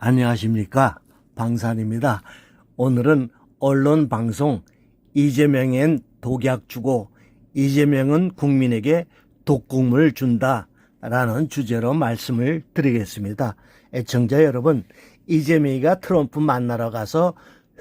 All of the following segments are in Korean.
안녕하십니까, 방산입니다. 오늘은 언론방송 이재명엔 독약 주고 이재명은 국민에게 독국물 준다 라는 주제로 말씀을 드리겠습니다. 애청자 여러분, 이재명이가 트럼프 만나러 가서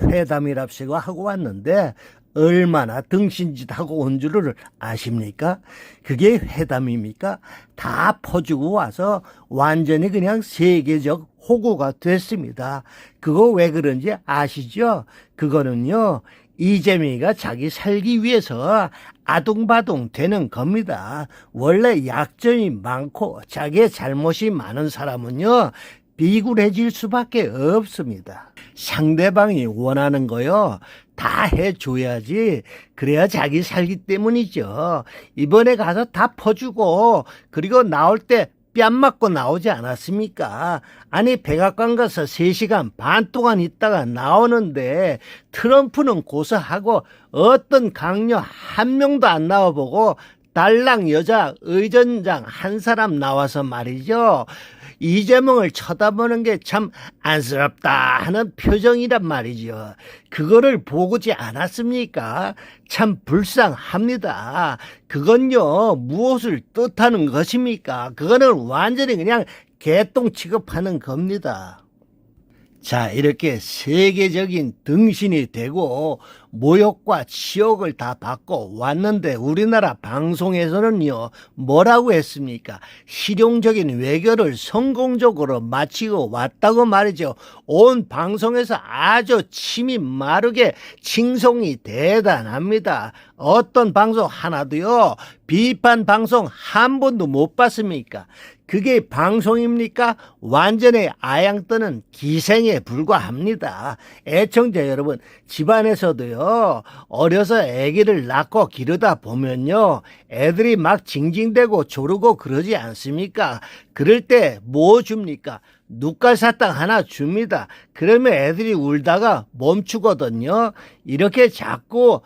회담이랍시고 하고 왔는데 얼마나 등신짓 하고 온 줄을 아십니까? 그게 회담입니까? 다 퍼주고 와서 완전히 그냥 세계적 호구가 됐습니다. 그거 왜 그런지 아시죠? 그거는요, 이재명이가 자기 살기 위해서 아둥바둥 되는 겁니다. 원래 약점이 많고 자기의 잘못이 많은 사람은요, 비굴해질 수밖에 없습니다. 상대방이 원하는 거요, 다 해줘야지. 그래야 자기 살기 때문이죠. 이번에 가서 다 퍼주고 그리고 나올 때 뺨 맞고 나오지 않았습니까? 아니, 백악관 가서 3시간 반 동안 있다가 나오는데 트럼프는 고소하고 어떤 강요 한 명도 안 나와보고 달랑 여자 의전장 한 사람 나와서 말이죠, 이재명을 쳐다보는 게 참 안쓰럽다 하는 표정이란 말이죠. 그거를 보고지 않았습니까? 참 불쌍합니다. 그건요, 무엇을 뜻하는 것입니까? 그거는 완전히 그냥 개똥 취급하는 겁니다. 자, 이렇게 세계적인 등신이 되고 모욕과 치욕을 다 받고 왔는데 우리나라 방송에서는요, 뭐라고 했습니까? 실용적인 외교를 성공적으로 마치고 왔다고 말이죠. 온 방송에서 아주 침이 마르게 칭송이 대단합니다. 어떤 방송 하나도요, 비판 방송 한 번도 못 봤습니까? 그게 방송입니까? 완전히 아양 떠는 기생에 불과합니다. 애청자 여러분, 집안에서도요, 어려서 아기를 낳고 기르다 보면요, 애들이 막 징징대고 조르고 그러지 않습니까? 그럴 때 뭐 줍니까? 눕갈 사탕 하나 줍니다. 그러면 애들이 울다가 멈추거든요. 이렇게 자꾸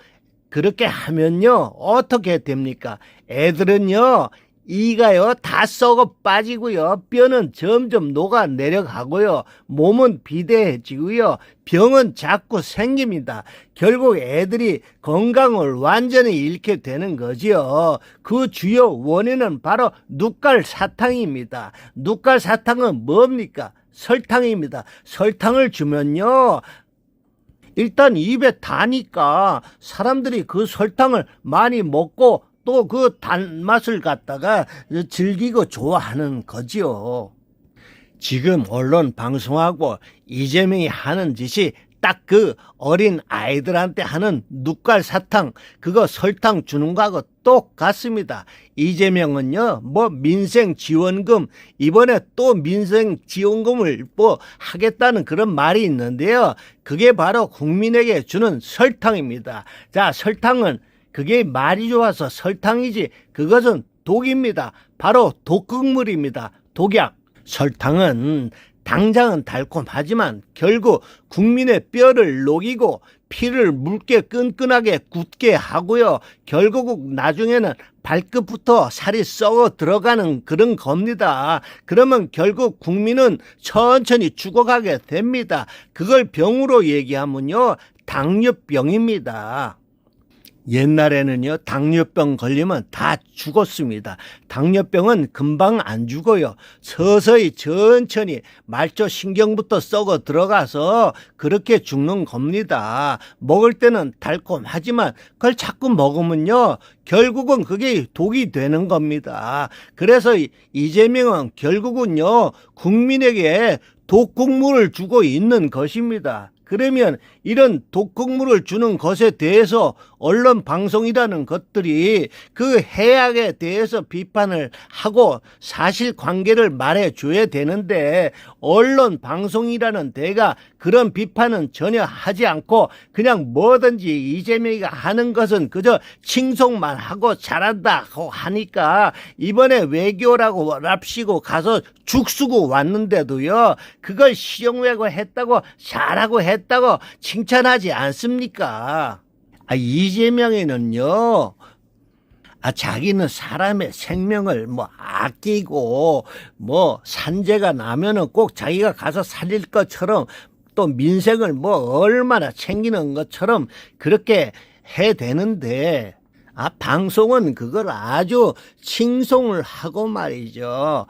그렇게 하면요, 어떻게 됩니까? 애들은요, 이가요 다 썩어 빠지고요, 뼈는 점점 녹아 내려가고요, 몸은 비대해지고요, 병은 자꾸 생깁니다. 결국 애들이 건강을 완전히 잃게 되는 거지요. 그 주요 원인은 바로 눕갈 사탕입니다. 눕갈 사탕은 뭡니까? 설탕입니다. 설탕을 주면요, 일단 입에 다니까 사람들이 그 설탕을 많이 먹고 또 그 단맛을 갖다가 즐기고 좋아하는 거지요. 지금 언론 방송하고 이재명이 하는 짓이 딱 그 어린 아이들한테 하는 눕갈 사탕, 그거 설탕 주는 거하고 똑같습니다. 이재명은요, 뭐 민생 지원금, 이번에 또 민생 지원금을 뭐 하겠다는 그런 말이 있는데요, 그게 바로 국민에게 주는 설탕입니다. 자, 설탕은 그게 말이 좋아서 설탕이지 그것은 독입니다. 바로 독극물입니다. 독약. 설탕은 당장은 달콤하지만 결국 국민의 뼈를 녹이고 피를 묽게 끈끈하게 굳게 하고요, 결국 나중에는 발끝부터 살이 썩어 들어가는 그런 겁니다. 그러면 결국 국민은 천천히 죽어가게 됩니다. 그걸 병으로 얘기하면요, 당뇨병입니다. 옛날에는요, 당뇨병 걸리면 다 죽었습니다. 당뇨병은 금방 안 죽어요. 서서히 천천히 말초 신경부터 썩어 들어가서 그렇게 죽는 겁니다. 먹을 때는 달콤하지만 그걸 자꾸 먹으면요, 결국은 그게 독이 되는 겁니다. 그래서 이재명은 결국은요, 국민에게 독국물을 주고 있는 것입니다. 그러면 이런 독극물을 주는 것에 대해서 언론 방송이라는 것들이 그 해악에 대해서 비판을 하고 사실관계를 말해줘야 되는데, 언론 방송이라는 데가 그런 비판은 전혀 하지 않고 그냥 뭐든지 이재명이가 하는 것은 그저 칭송만 하고 잘한다고 하니까 이번에 외교라고 랍시고 가서 죽쓰고 왔는데도요, 그걸 실용외고 했다고, 잘하고 했다고 칭찬하지 않습니까? 이재명에는요, 자기는 사람의 생명을 뭐 아끼고 뭐 산재가 나면은 꼭 자기가 가서 살릴 것처럼 또 민생을 뭐 얼마나 챙기는 것처럼 그렇게 해 되는데 방송은 그걸 아주 칭송을 하고 말이죠.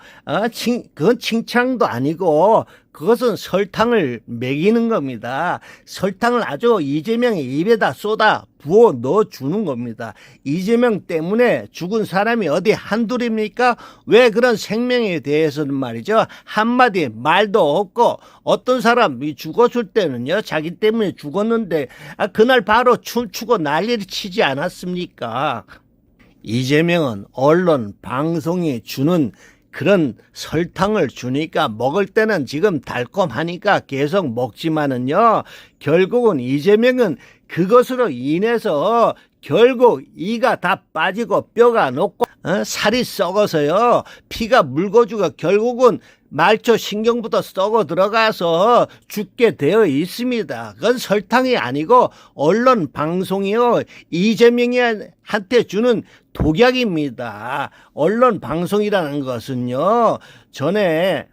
그건 칭찬도 아니고 그것은 설탕을 먹이는 겁니다. 설탕을 아주 이재명의 입에다 쏟아 부어 넣어주는 겁니다. 이재명 때문에 죽은 사람이 어디 한둘입니까? 왜 그런 생명에 대해서는 말이죠. 한마디 말도 없고 어떤 사람이 죽었을 때는요. 자기 때문에 죽었는데 그날 바로 춤추고 난리를 치지 않았습니까? 이재명은 언론, 방송이 주는 그런 설탕을 주니까 먹을 때는 지금 달콤하니까 계속 먹지만은요. 결국은 이재명은 그것으로 인해서 결국 이가 다 빠지고 뼈가 녹고 살이 썩어서요. 피가 묽어지고 결국은 말초 신경부터 썩어 들어가서 죽게 되어 있습니다. 그건 설탕이 아니고 언론 방송이요. 이재명한테 주는 독약입니다. 언론 방송이라는 것은요. 전에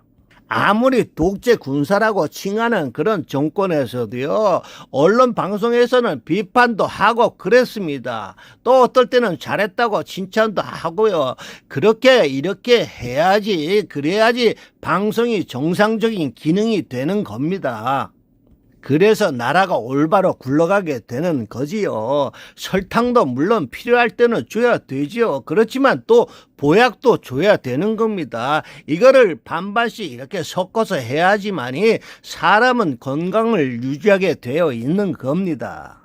아무리 독재 군사라고 칭하는 그런 정권에서도요. 언론 방송에서는 비판도 하고 그랬습니다. 또 어떨 때는 잘했다고 칭찬도 하고요. 그렇게 이렇게 해야지 그래야지 방송이 정상적인 기능이 되는 겁니다. 그래서 나라가 올바로 굴러가게 되는 거지요. 설탕도 물론 필요할 때는 줘야 되지요. 그렇지만 또 보약도 줘야 되는 겁니다. 이거를 반반씩 이렇게 섞어서 해야지만이 사람은 건강을 유지하게 되어 있는 겁니다.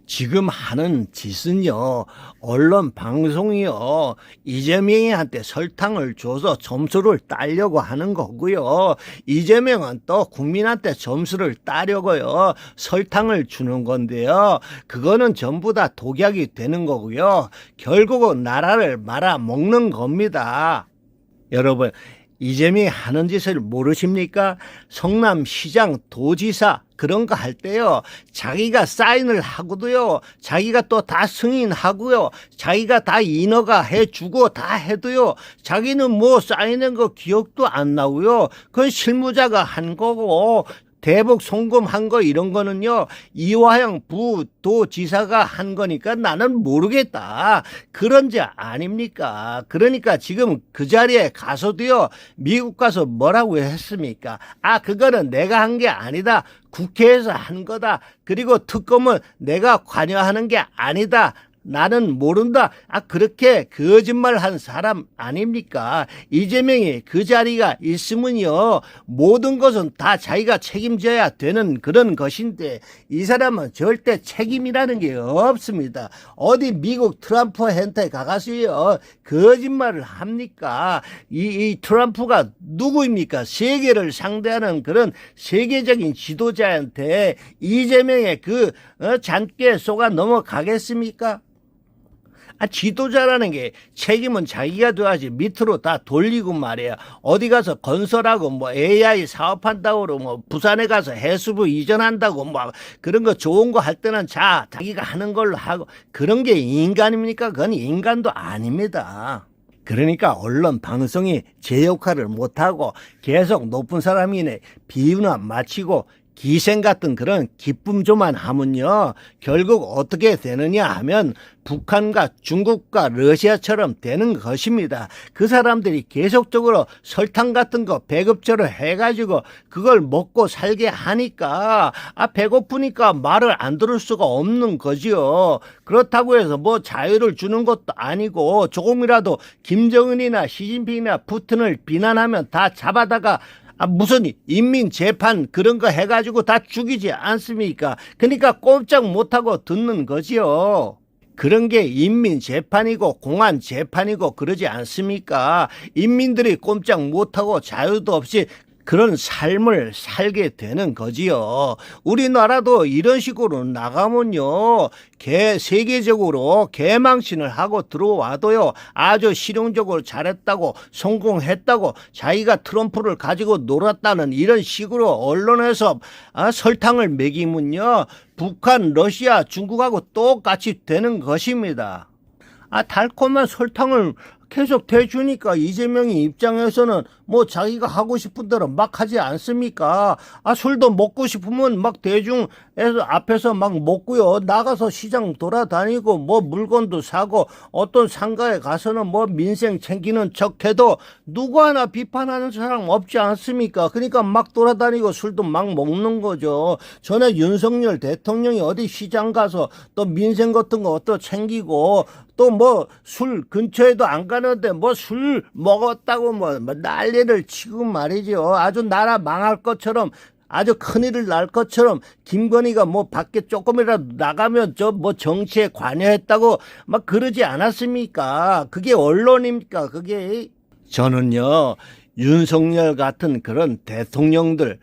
지금 하는 짓은요. 언론 방송이요. 이재명한테 설탕을 줘서 점수를 따려고 하는 거고요. 이재명은 또 국민한테 점수를 따려고요. 설탕을 주는 건데요. 그거는 전부 다 독약이 되는 거고요. 결국은 나라를 말아먹는 겁니다. 여러분, 이재명이 하는 짓을 모르십니까? 성남시장, 도지사 그런 거 할 때요. 자기가 사인을 하고도요. 자기가 또 다 승인하고요. 자기가 다 인허가 해주고 다 해도요. 자기는 뭐 사인한 거 기억도 안 나고요. 그건 실무자가 한 거고 대북 송금한 거 이런 거는요. 이화영 부도지사가 한 거니까 나는 모르겠다. 그런 자 아닙니까? 그러니까 지금 그 자리에 가서도요. 미국 가서 뭐라고 했습니까? 그거는 내가 한 게 아니다. 국회에서 한 거다. 그리고 특검은 내가 관여하는 게 아니다. 나는 모른다. 그렇게 거짓말한 사람 아닙니까? 이재명이 그 자리가 있으면요. 모든 것은 다 자기가 책임져야 되는 그런 것인데 이 사람은 절대 책임이라는 게 없습니다. 어디 미국 트럼프한테 가가서요. 거짓말을 합니까? 이 트럼프가 누구입니까? 세계를 상대하는 그런 세계적인 지도자한테 이재명의 그 잔꾀 속아 넘어가겠습니까? 지도자라는 게 책임은 자기가 져야지 밑으로 다 돌리고 말이야. 어디 가서 건설하고 뭐 AI 사업한다고 뭐 부산에 가서 해수부 이전한다고 뭐 그런 거 좋은 거 할 때는 자기가 하는 걸로 하고 그런 게 인간입니까? 그건 인간도 아닙니다. 그러니까 언론 방송이 제 역할을 못하고 계속 높은 사람이네 비유나 마치고 기생 같은 그런 기쁨조만 하면요. 결국 어떻게 되느냐 하면 북한과 중국과 러시아처럼 되는 것입니다. 그 사람들이 계속적으로 설탕 같은 거 배급제로 해가지고 그걸 먹고 살게 하니까 배고프니까 말을 안 들을 수가 없는 거지요. 그렇다고 해서 뭐 자유를 주는 것도 아니고 조금이라도 김정은이나 시진핑이나 푸틴을 비난하면 다 잡아다가 무슨 인민재판 그런 거 해가지고 다 죽이지 않습니까? 그러니까 꼼짝 못하고 듣는 거지요. 그런 게 인민재판이고 공안재판이고 그러지 않습니까? 인민들이 꼼짝 못하고 자유도 없이 그런 삶을 살게 되는 거지요. 우리나라도 이런 식으로 나가면요. 세계적으로 개망신을 하고 들어와도요. 아주 실용적으로 잘했다고 성공했다고 자기가 트럼프를 가지고 놀았다는 이런 식으로 언론에서 설탕을 먹이면요. 북한, 러시아, 중국하고 똑같이 되는 것입니다. 달콤한 설탕을 계속 대주니까 이재명이 입장에서는 뭐 자기가 하고 싶은 대로 막 하지 않습니까? 술도 먹고 싶으면 막 대중에서 앞에서 막 먹고요. 나가서 시장 돌아다니고 뭐 물건도 사고 어떤 상가에 가서는 뭐 민생 챙기는 척해도 누구 하나 비판하는 사람 없지 않습니까? 그러니까 막 돌아다니고 술도 막 먹는 거죠. 전에 윤석열 대통령이 어디 시장 가서 또 민생 같은 거 또 챙기고 또 뭐 술 근처에도 안 가는데 뭐 술 먹었다고 뭐 난리를 치고 말이죠. 아주 나라 망할 것처럼 아주 큰일을 날 것처럼 김건희가 뭐 밖에 조금이라도 나가면 저 뭐 정치에 관여했다고 막 그러지 않았습니까? 그게 언론입니까? 그게. 저는요, 윤석열 같은 그런 대통령들,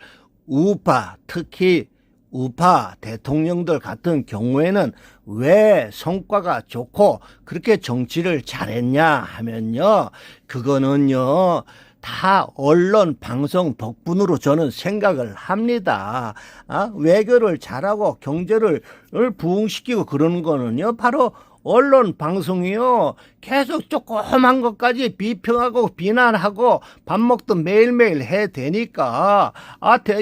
우파, 특히 우파 대통령들 같은 경우에는 왜 성과가 좋고 그렇게 정치를 잘했냐 하면요, 그거는요 다 언론 방송 덕분으로 저는 생각을 합니다. 외교를 잘하고 경제를 부흥시키고 그러는 거는요 바로 언론 방송이요 계속 조그만 것까지 비평하고 비난하고 밥 먹던 매일매일 해 대니까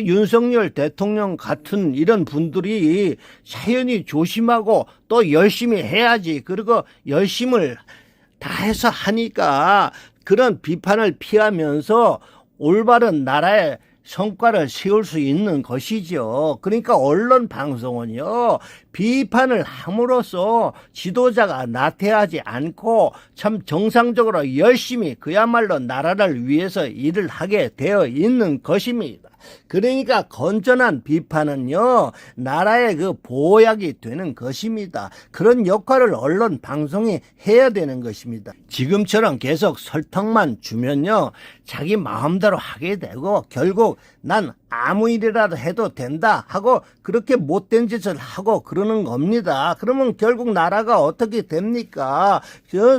윤석열 대통령 같은 이런 분들이 자연히 조심하고 또 열심히 해야지, 그리고 열심을 다해서 하니까 그런 비판을 피하면서 올바른 나라의 성과를 세울 수 있는 것이죠. 그러니까 언론 방송은요, 비판을 함으로써 지도자가 나태하지 않고 참 정상적으로 열심히 그야말로 나라를 위해서 일을 하게 되어 있는 것입니다. 그러니까 건전한 비판은요, 나라의 그 보약이 되는 것입니다. 그런 역할을 언론 방송이 해야 되는 것입니다. 지금처럼 계속 설탕만 주면요, 자기 마음대로 하게 되고 결국 난 아무 일이라도 해도 된다 하고 그렇게 못된 짓을 하고 그러는 겁니다. 그러면 결국 나라가 어떻게 됩니까?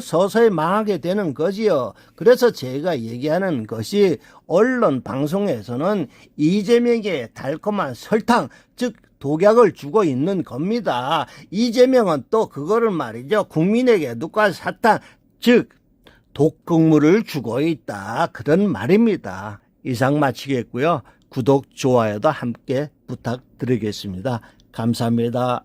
서서히 망하게 되는 거지요. 그래서 제가 얘기하는 것이 언론 방송에서는 이재명에게 달콤한 설탕, 즉 독약을 주고 있는 겁니다. 이재명은 또 그거를 말이죠, 국민에게 누가 사탕, 즉 독극물을 주고 있다, 그런 말입니다. 이상 마치겠고요. 구독, 좋아요도 함께 부탁드리겠습니다. 감사합니다.